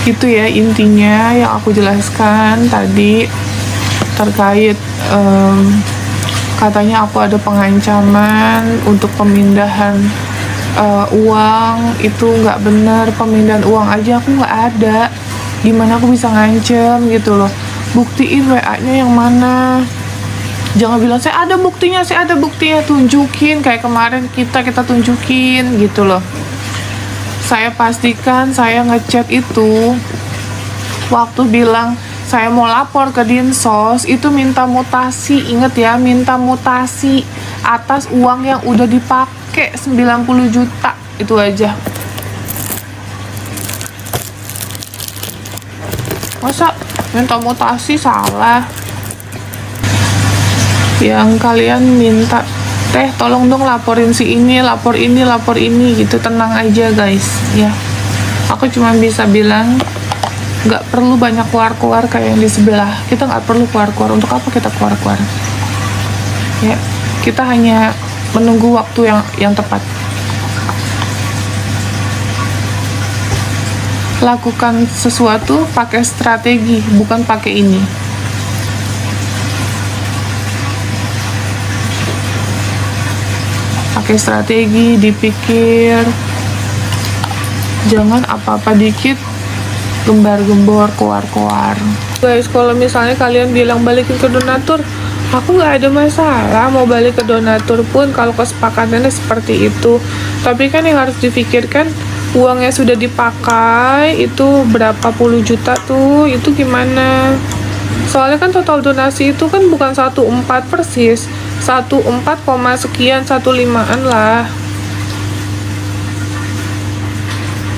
Itu ya intinya yang aku jelaskan tadi terkait katanya aku ada pengancaman untuk pemindahan uang. Itu nggak benar, pemindahan uang aja aku nggak ada, gimana aku bisa ngancem gitu loh. Buktiin WA-nya yang mana, jangan bilang saya ada buktinya, tunjukin kayak kemarin kita tunjukin gitu loh. Saya pastikan saya ngechat itu waktu bilang saya mau lapor ke Dinsos itu minta mutasi, inget ya, minta mutasi atas uang yang udah dipakai 90 juta itu aja. Masa minta mutasi salah? Yang kalian minta, teh tolong dong laporin si ini, lapor ini gitu, tenang aja guys ya. Aku cuma bisa bilang nggak perlu banyak keluar kayak yang di sebelah. Kita nggak perlu keluar. Untuk apa kita keluar ya? Kita hanya menunggu waktu yang tepat. Lakukan sesuatu pakai strategi, bukan pakai ini. Pakai strategi, dipikir, jangan apa-apa dikit gembar-gembor, keluar. Guys, kalau misalnya kalian bilang balikin ke donatur, aku nggak ada masalah mau balik ke donatur pun kalau kesepakatannya seperti itu. Tapi kan yang harus difikirkan, uangnya sudah dipakai itu berapa puluh juta tuh, itu gimana? Soalnya kan total donasi itu kan bukan 1,4 persis, 1,4, sekian, 1,5-an lah.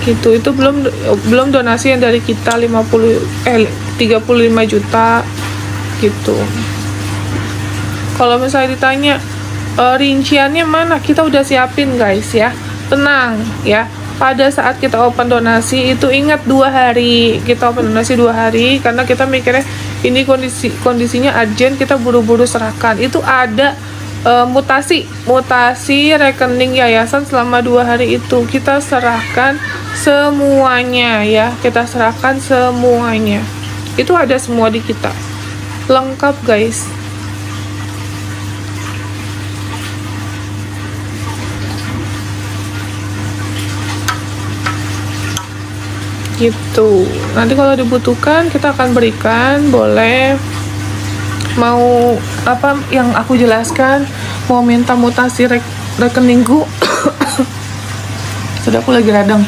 Gitu, itu belum donasi yang dari kita 35 juta gitu. Kalau misalnya ditanya rinciannya mana, kita udah siapin guys ya, tenang ya. Pada saat kita open donasi itu ingat 2 hari, kita open donasi 2 hari karena kita mikirnya ini kondisinya urgent, kita buru-buru serahkan. Itu ada mutasi rekening yayasan selama 2 hari itu kita serahkan semuanya ya, kita serahkan semuanya. Itu ada semua di kita, lengkap guys. Gitu. Nanti kalau dibutuhkan kita akan berikan, boleh. Mau apa yang aku jelaskan, mau minta mutasi rekeningku sudah, aku lagi radang.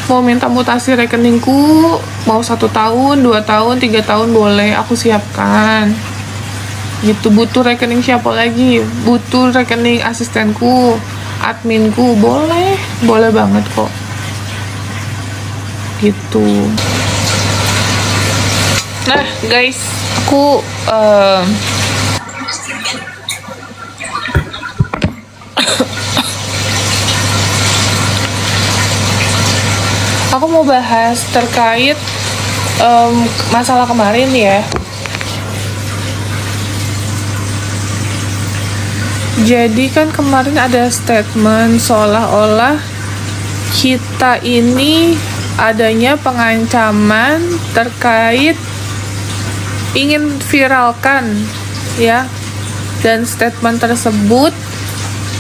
Mau minta mutasi rekeningku, mau 1 tahun, 2 tahun, 3 tahun, boleh, aku siapkan gitu. Butuh rekening siapa lagi, butuh rekening asistenku, adminku, boleh banget kok gitu. Nah guys, aku aku mau bahas terkait masalah kemarin ya. Jadi kan kemarin ada statement seolah-olah kita ini adanya pengancaman terkait ingin viralkan ya, dan statement tersebut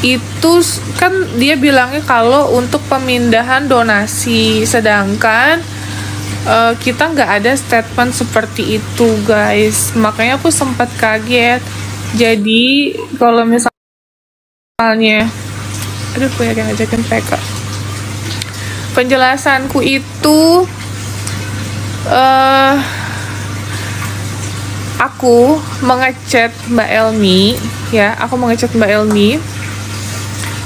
itu kan dia bilangnya kalau untuk pemindahan donasi, sedangkan kita nggak ada statement seperti itu guys. Makanya aku sempat kaget. Jadi kalau misalnya aku ya ngajakin PK, penjelasanku itu aku mengechat Mbak Elmi ya,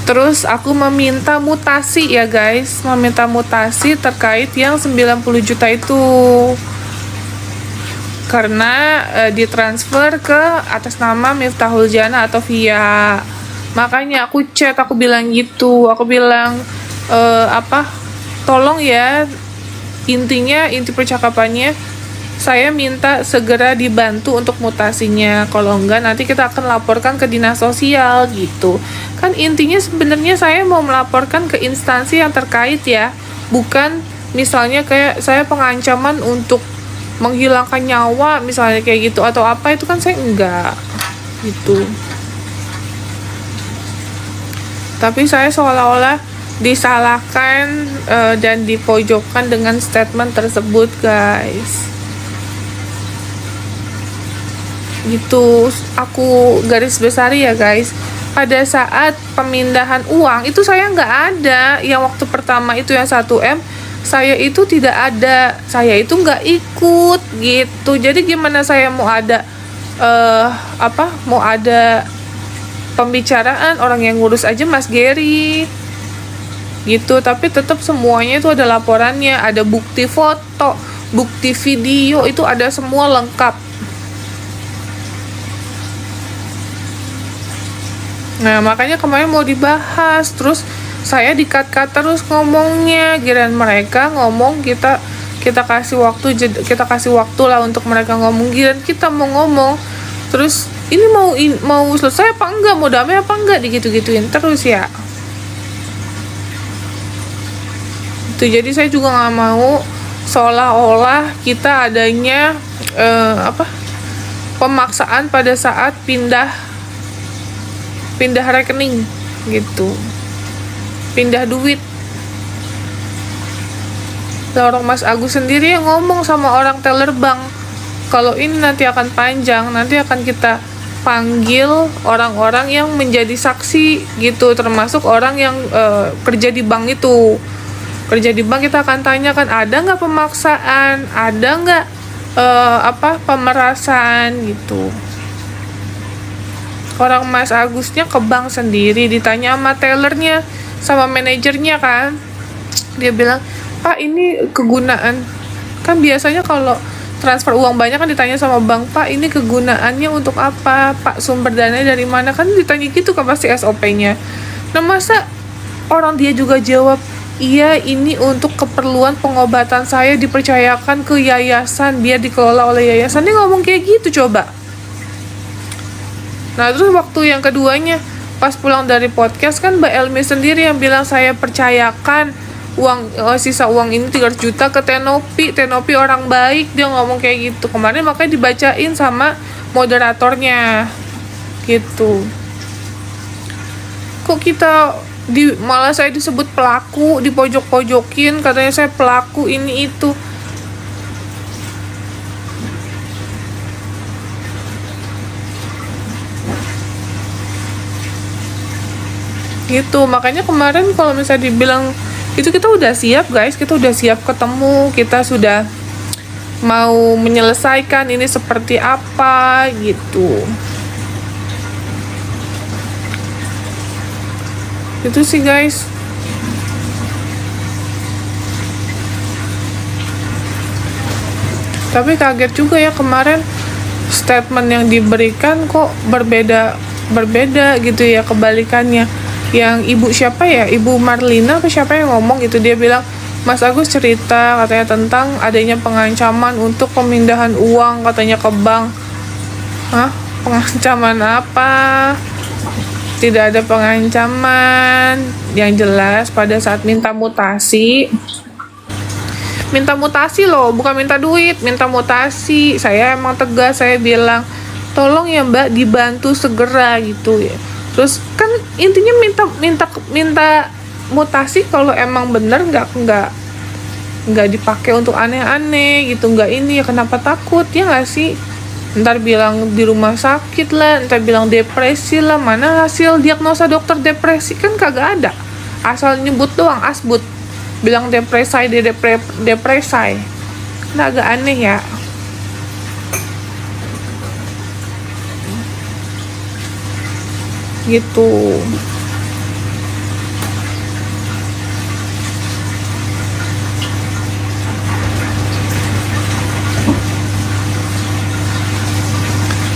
terus aku meminta mutasi ya guys, meminta mutasi terkait yang 90 juta itu karena ditransfer ke atas nama Miftahul Jana atau via. Makanya aku chat, aku bilang gitu, aku bilang tolong ya, inti percakapannya saya minta segera dibantu untuk mutasinya, kalau enggak nanti kita akan laporkan ke dinas sosial gitu. Kan intinya sebenarnya saya mau melaporkan ke instansi yang terkait ya, bukan misalnya kayak saya pengancaman untuk menghilangkan nyawa misalnya kayak gitu atau apa, itu kan saya enggak gitu. Tapi saya seolah-olah disalahkan dan dipojokkan dengan statement tersebut, guys. Gitu, aku garis besari ya, guys. Pada saat pemindahan uang itu saya nggak ada. Yang waktu pertama itu yang 1M, saya itu tidak ada. Saya itu nggak ikut gitu. Jadi gimana saya mau ada mau ada pembicaraan, orang yang ngurus aja Mas Gary gitu. Tapi tetap semuanya itu ada laporannya, ada bukti foto, bukti video, itu ada semua lengkap. Nah makanya kemarin mau dibahas, terus saya di-cut-cut terus ngomongnya. Giliran mereka ngomong, kita kasih waktu lah untuk mereka ngomong. Giliran kita mau ngomong, terus ini mau selesai apa enggak, mau damai apa enggak, digitu-gituin terus ya. Itu jadi saya juga nggak mau seolah-olah kita adanya pemaksaan pada saat pindah rekening gitu, pindah duit. Lah orang Mas Agus sendiri yang ngomong sama orang teller bank, kalau ini nanti akan panjang, nanti akan kita panggil orang-orang yang menjadi saksi gitu, termasuk orang yang kerja di bank itu. Kerja di bank kita akan tanyakan, ada nggak pemaksaan, ada nggak pemerasan gitu. Orang Mas Agusnya ke bank sendiri, ditanya sama tellernya, sama manajernya kan. Dia bilang, Pak ini kegunaan. Kan biasanya kalau transfer uang banyak kan ditanya sama bank, Pak ini kegunaannya untuk apa? Pak sumber dananya dari mana? Kan ditanya gitu kan pasti SOP-nya. Nah masa orang dia juga jawab, iya ini untuk keperluan pengobatan saya, dipercayakan ke yayasan, biar dikelola oleh yayasan. Dia ngomong kayak gitu coba. Nah terus waktu yang keduanya pas pulang dari podcast kan Mbak Elmi sendiri yang bilang, saya percayakan sisa uang ini 300 juta ke Tenopi orang baik. Dia ngomong kayak gitu kemarin, makanya dibacain sama moderatornya gitu. Kok kita malah saya disebut pelaku, dipojok-pojokin, katanya saya pelaku ini itu. Gitu, makanya kemarin kalau misalnya dibilang itu, kita udah siap guys, kita udah siap ketemu, kita sudah mau menyelesaikan ini seperti apa gitu. Itu sih guys. Tapi kaget juga ya kemarin statement yang diberikan kok berbeda gitu ya, kebalikannya. Yang ibu siapa ya, ibu Marlina apa siapa yang ngomong gitu, dia bilang Mas Agus cerita katanya tentang adanya pengancaman untuk pemindahan uang katanya ke bank. Hah? Pengancaman apa? Tidak ada pengancaman. Yang jelas pada saat minta mutasi loh, bukan minta duit, minta mutasi. Saya emang tegas, saya bilang tolong ya Mbak dibantu segera gitu ya. Terus kan intinya minta mutasi kalau emang bener nggak dipakai untuk aneh-aneh gitu, nggak ini ya kenapa takut ya nggak sih? Ntar bilang di rumah sakit lah, ntar bilang depresi lah, mana hasil diagnosa dokter depresi, kan kagak ada, asal nyebut doang asbut bilang depresai nah agak aneh ya. Gitu.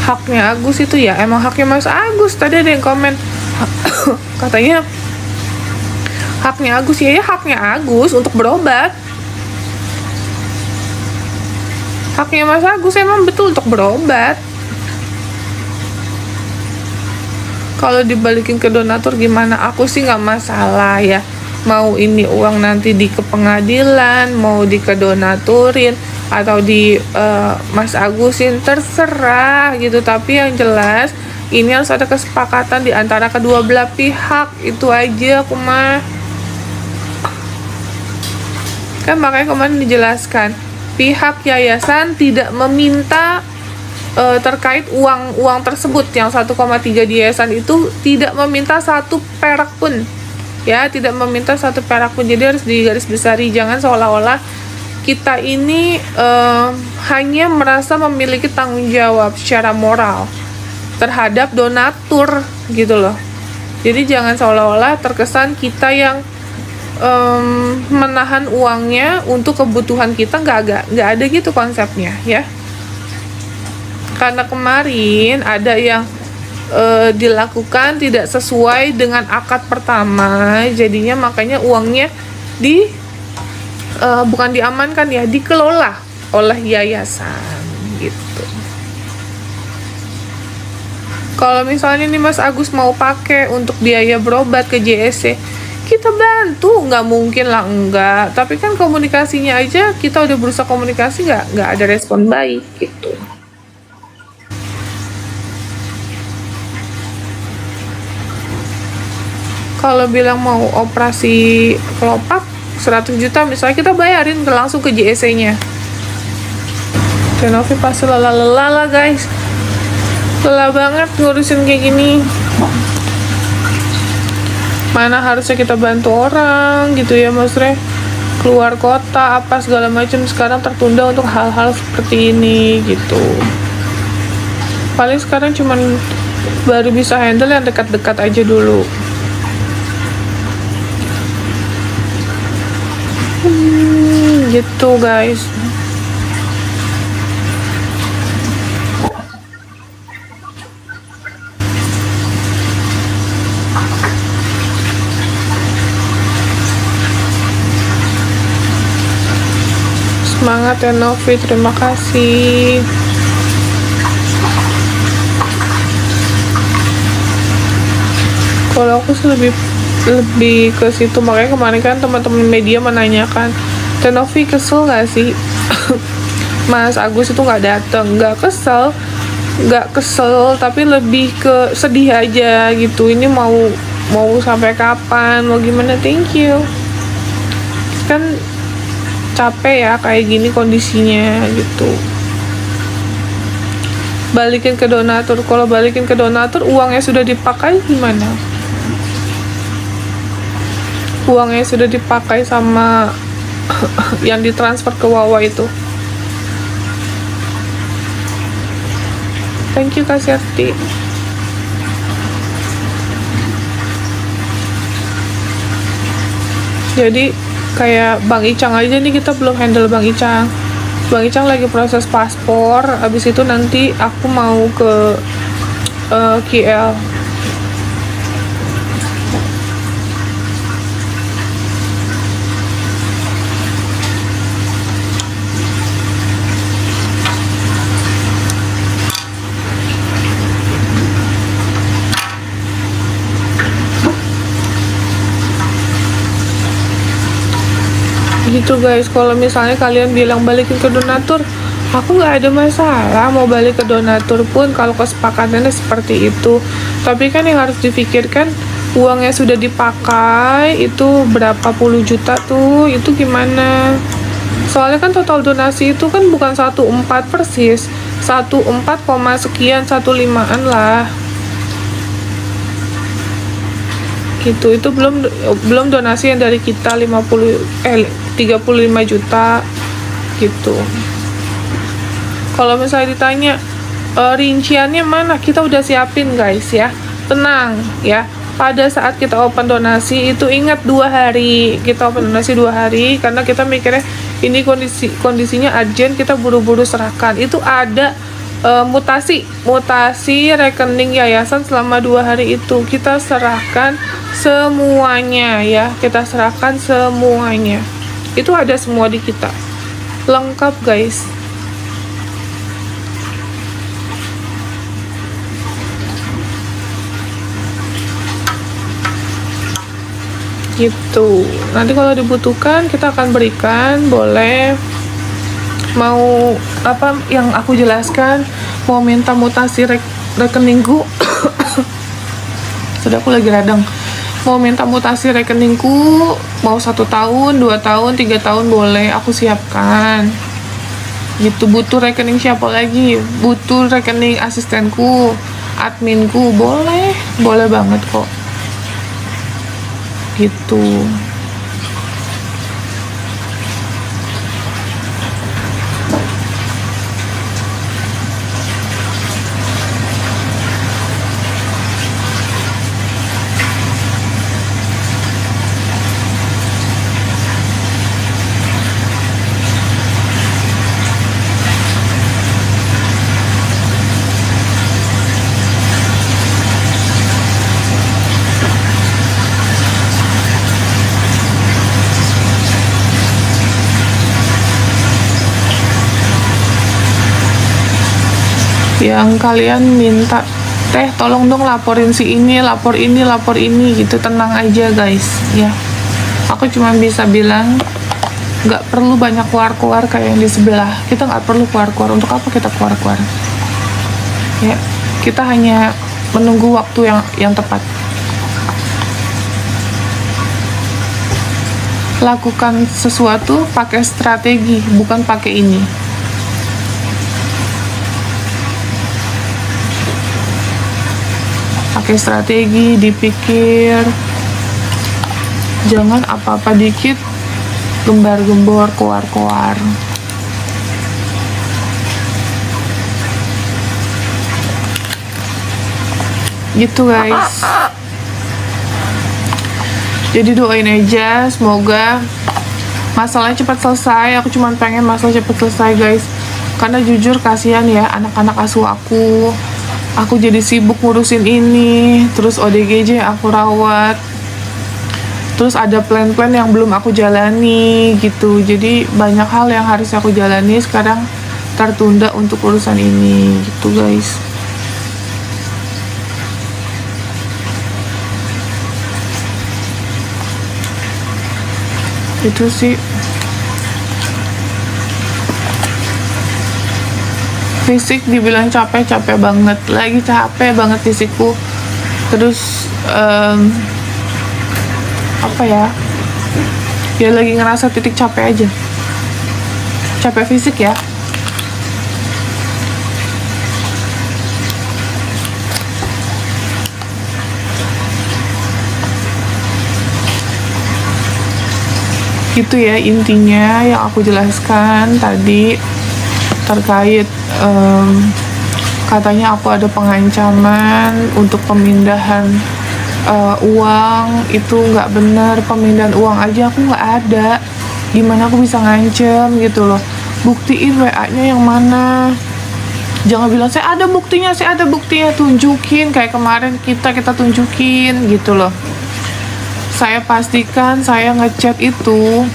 Haknya Agus itu ya, emang haknya Mas Agus. Tadi ada yang komen katanya haknya Agus, ya haknya Agus untuk berobat. Haknya Mas Agus emang betul untuk berobat. Kalau dibalikin ke donatur gimana, aku sih nggak masalah ya. mau ini uang nanti di ke pengadilan, mau di kedonaturin atau di Mas Agusin, terserah gitu. Tapi yang jelas ini harus ada kesepakatan di antara kedua belah pihak, itu aja aku mah. Kan makanya kemarin dijelaskan pihak yayasan tidak meminta terkait uang tersebut yang 1,3 di yayasan itu, tidak meminta 1 perak pun ya, tidak meminta 1 perak pun. Jadi harus digarisbesari, jangan seolah-olah kita ini hanya merasa memiliki tanggung jawab secara moral terhadap donatur gitu loh. Jadi jangan seolah-olah terkesan kita yang menahan uangnya untuk kebutuhan kita, nggak ada gitu konsepnya ya. Karena kemarin ada yang dilakukan tidak sesuai dengan akad pertama, jadinya makanya uangnya bukan diamankan ya, dikelola oleh yayasan gitu. Kalau misalnya nih Mas Agus mau pakai untuk biaya berobat ke JSC, kita bantu, nggak mungkin lah enggak. Tapi kan komunikasinya aja kita udah berusaha komunikasi, nggak ada respon baik gitu. Kalau bilang mau operasi kelopak 100 juta misalnya, kita bayarin langsung ke JSC-nya. Tenovi pasti lelah guys, lelah banget ngurusin kayak gini. Mana harusnya kita bantu orang gitu ya Mas Re, keluar kota apa segala macam, sekarang tertunda untuk hal-hal seperti ini gitu. Paling sekarang cuman baru bisa handle yang dekat-dekat aja dulu. Gitu guys. Semangat ya Novi, terima kasih. Kalau aku sih lebih ke situ, makanya kemarin kan teman-teman media menanyakan, Tenovi kesel nggak sih Mas Agus itu nggak datang? Nggak kesel, tapi lebih ke sedih aja gitu. Ini mau sampai kapan, mau gimana? Thank you. Kan capek ya kayak gini kondisinya gitu. Balikin ke donatur. Kalau balikin ke donatur, uangnya sudah dipakai gimana? Uangnya sudah dipakai sama yang ditransfer ke Wawa itu. Thank you Kak Serti. Jadi kayak Bang Icang aja nih, kita belum handle Bang Icang. Bang Icang lagi proses paspor, abis itu nanti aku mau ke KL. Gitu guys. Kalau misalnya kalian bilang balikin ke donatur, aku nggak ada masalah mau balik ke donatur pun kalau kesepakatannya seperti itu. Tapi kan yang harus difikirkan, uangnya sudah dipakai itu berapa puluh juta tuh, itu gimana? Soalnya kan total donasi itu kan bukan 1,4 persis, 1,4, sekian, 1,5-an lah gitu. Itu belum donasi yang dari kita 35 juta gitu. Kalau misalnya ditanya rinciannya mana, kita udah siapin guys ya, tenang ya. Pada saat kita open donasi itu ingat 2 hari, kita open donasi 2 hari karena kita mikirnya ini kondisinya urgent, kita buru-buru serahkan. Itu ada mutasi rekening yayasan selama 2 hari itu kita serahkan semuanya ya, kita serahkan semuanya. Itu ada semua di kita, lengkap guys. gitu. Nanti kalau dibutuhkan kita akan berikan, boleh. Mau apa yang aku jelaskan, mau minta mutasi rekeningku sudah aku lagi radang, mau minta mutasi rekeningku, mau 1 tahun, 2 tahun, 3 tahun boleh, aku siapkan gitu. Butuh rekening siapa lagi, butuh rekening asistenku, adminku, boleh banget kok gitu. Yang kalian minta, teh tolong dong laporin si ini, lapor ini gitu, tenang aja guys ya. Aku cuma bisa bilang nggak perlu banyak keluar kayak yang di sebelah. Kita nggak perlu keluar, untuk apa kita keluar ya. Kita hanya menunggu waktu yang tepat. Lakukan sesuatu pakai strategi, bukan pakai ini. Pakai strategi, dipikir, jangan apa-apa dikit gembar-gembor, keluar. Gitu guys. Jadi doain aja, semoga masalahnya cepat selesai. Aku cuma pengen masalah cepat selesai guys, karena jujur kasihan ya anak-anak asuh aku. Aku jadi sibuk ngurusin ini, terus ODGJ aku rawat, terus ada plan-plan yang belum aku jalani gitu. Jadi banyak hal yang harus aku jalani sekarang tertunda untuk urusan ini gitu guys. Itu sih. Fisik dibilang capek banget, lagi capek banget fisikku. Terus apa ya lagi ngerasa titik capek aja, capek fisik ya. Itu ya intinya yang aku jelaskan tadi terkait katanya aku ada pengancaman untuk pemindahan uang. Itu nggak benar, pemindahan uang aja aku nggak ada, gimana aku bisa ngancem gitu loh. Buktiin WA-nya yang mana, jangan bilang saya ada buktinya, tunjukin kayak kemarin kita tunjukin gitu loh. Saya pastikan saya ngechat itu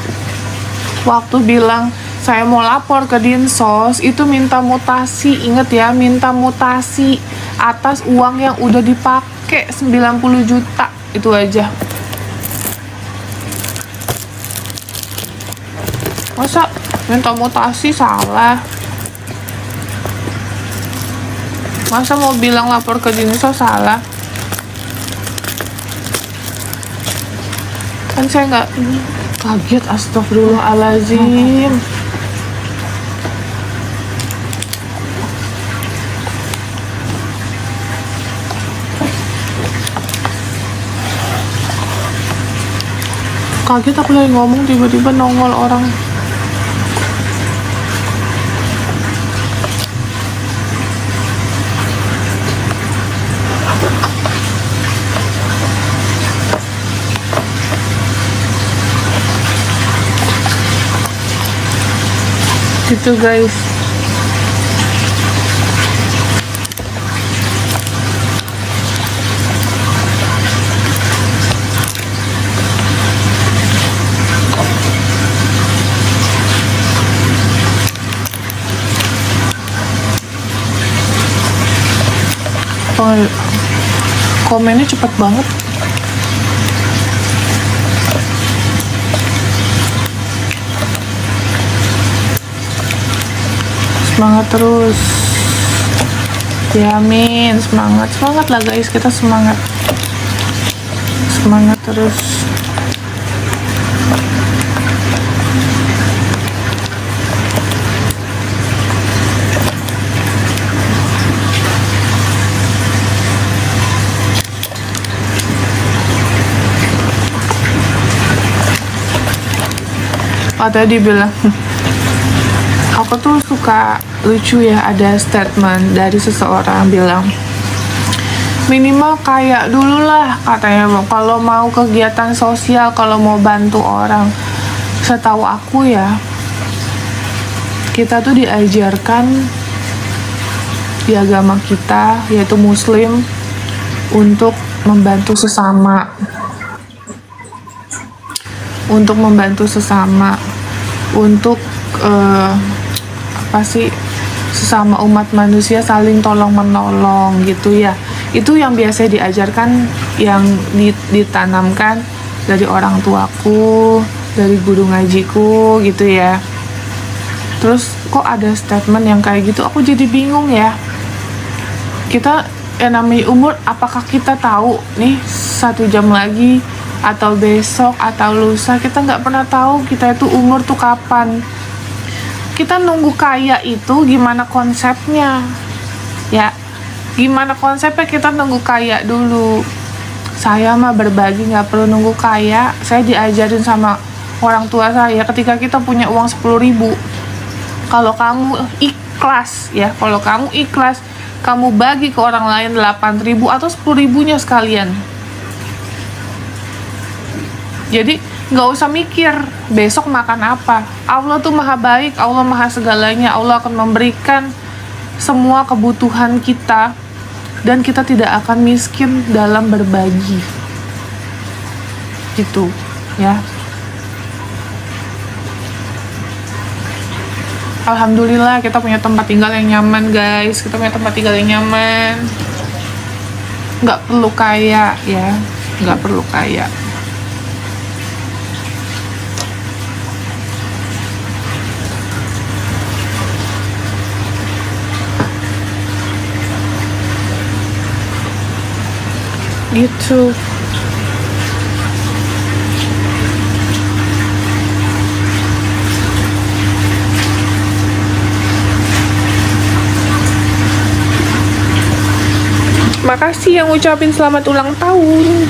waktu bilang saya mau lapor ke Dinsos, itu minta mutasi, inget ya, minta mutasi atas uang yang udah dipakai 90 juta, itu aja. Masa minta mutasi salah? Masa mau bilang lapor ke Dinsos salah? Kan saya nggak kaget, astagfirullahaladzim. Kaget aku lagi ngomong tiba-tiba nongol orang. Gitu guys. Komennya cepet banget. semangat terus ya, amin. Semangat lah guys, kita semangat terus. Tadi bilang aku tuh suka lucu ya, ada statement dari seseorang bilang minimal kayak dulu lah katanya bang, kalau mau kegiatan sosial, kalau mau bantu orang. Setahu aku ya, kita tuh diajarkan di agama kita yaitu muslim untuk membantu sesama, untuk sesama umat manusia saling tolong menolong gitu ya. Itu yang biasa diajarkan, yang ditanamkan dari orang tuaku, dari guru ngajiku gitu ya. Terus kok ada statement yang kayak gitu, aku jadi bingung ya. Kita yang namanya umur, apakah kita tahu nih 1 jam lagi atau besok atau lusa, kita nggak pernah tahu kita itu umur tuh kapan. Kita nunggu kaya itu gimana konsepnya ya, gimana konsepnya kita nunggu kaya dulu. Saya mah berbagi nggak perlu nunggu kaya. Saya diajarin sama orang tua saya, ketika kita punya uang 10.000, kalau kamu ikhlas ya, kalau kamu ikhlas, kamu bagi ke orang lain 8.000 atau 10.000-nya sekalian. Jadi nggak usah mikir besok makan apa. Allah tuh maha baik, Allah maha segalanya. Allah akan memberikan semua kebutuhan kita, dan kita tidak akan miskin dalam berbagi gitu ya. Alhamdulillah kita punya tempat tinggal yang nyaman guys, kita punya tempat tinggal yang nyaman, nggak perlu kaya ya, nggak perlu kaya. Gitu. Makasih yang ngucapin selamat ulang tahun.